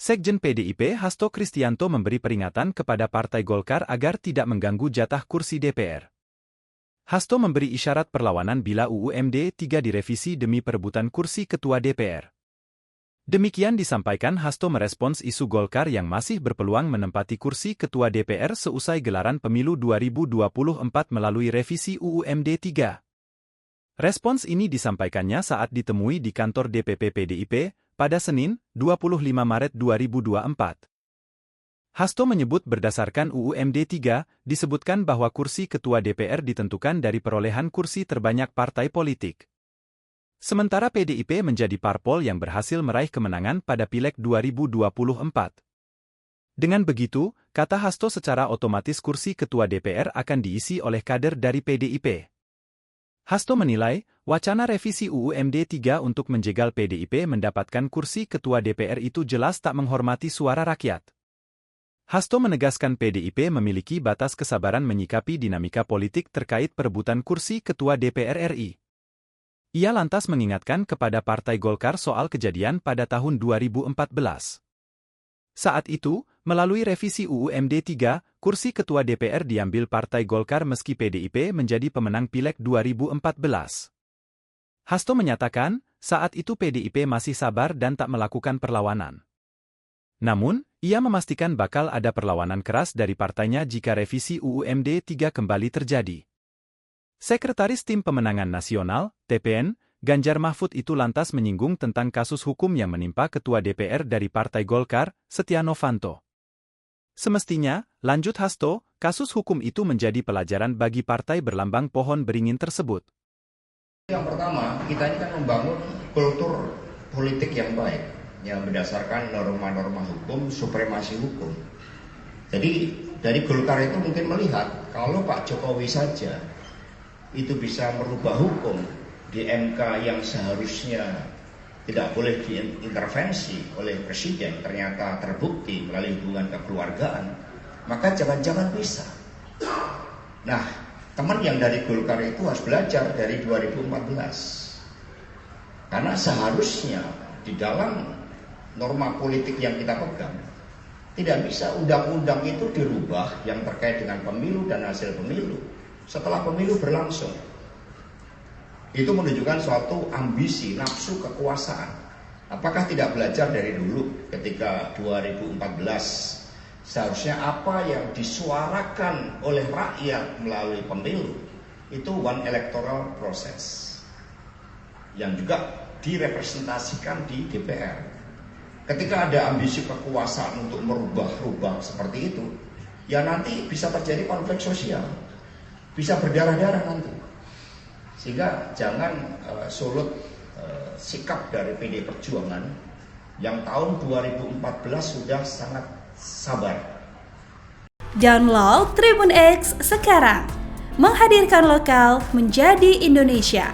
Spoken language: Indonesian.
Sekjen PDIP Hasto Kristianto memberi peringatan kepada Partai Golkar agar tidak mengganggu jatah kursi DPR. Hasto memberi isyarat perlawanan bila UU MD 3 direvisi demi perebutan kursi ketua DPR. Demikian disampaikan Hasto merespons isu Golkar yang masih berpeluang menempati kursi ketua DPR seusai gelaran pemilu 2024 melalui revisi UU MD 3. Respons ini disampaikannya saat ditemui di kantor DPP PDIP pada Senin, 25 Maret 2024. Hasto menyebut berdasarkan UU MD 3, disebutkan bahwa kursi ketua DPR ditentukan dari perolehan kursi terbanyak partai politik. Sementara PDIP menjadi parpol yang berhasil meraih kemenangan pada Pileg 2024. Dengan begitu, kata Hasto secara otomatis kursi ketua DPR akan diisi oleh kader dari PDIP. Hasto menilai, wacana revisi UU MD 3 untuk menjegal PDIP mendapatkan kursi ketua DPR itu jelas tak menghormati suara rakyat. Hasto menegaskan PDIP memiliki batas kesabaran menyikapi dinamika politik terkait perebutan kursi ketua DPR RI. Ia lantas mengingatkan kepada Partai Golkar soal kejadian pada tahun 2014. Saat itu, melalui revisi UU MD 3, kursi ketua DPR diambil Partai Golkar meski PDIP menjadi pemenang Pileg 2014. Hasto menyatakan, saat itu PDIP masih sabar dan tak melakukan perlawanan. Namun, ia memastikan bakal ada perlawanan keras dari partainya jika revisi UU MD 3 kembali terjadi. Sekretaris Tim Pemenangan Nasional, TPN, Ganjar Mahfud itu lantas menyinggung tentang kasus hukum yang menimpa Ketua DPR dari Partai Golkar, Setia Novanto. Semestinya, lanjut Hasto, kasus hukum itu menjadi pelajaran bagi partai berlambang pohon beringin tersebut. Yang pertama, kita ini kan membangun kultur politik yang baik, yang berdasarkan norma-norma hukum, supremasi hukum. Jadi, dari Golkar itu mungkin melihat, kalau Pak Jokowi saja itu bisa merubah hukum di MK yang seharusnya tidak boleh diintervensi oleh Presiden, ternyata terbukti melalui hubungan kekeluargaan, maka jangan-jangan bisa. Nah, teman yang dari Golkar itu harus belajar dari 2014. Karena seharusnya di dalam norma politik yang kita pegang, tidak bisa undang-undang itu dirubah yang terkait dengan pemilu dan hasil pemilu setelah pemilu berlangsung. Itu menunjukkan suatu ambisi, nafsu kekuasaan. Apakah tidak belajar dari dulu ketika 2014? Seharusnya apa yang disuarakan oleh rakyat melalui pemilu itu one electoral process yang juga direpresentasikan di DPR. Ketika ada ambisi kekuasaan untuk merubah-rubah seperti itu, ya nanti bisa terjadi konflik sosial, bisa berdarah-darah nanti. Sehingga jangan sulut sikap dari PD Perjuangan yang tahun 2014 sudah sangat sabar. Download Tribun X sekarang, menghadirkan lokal menjadi Indonesia.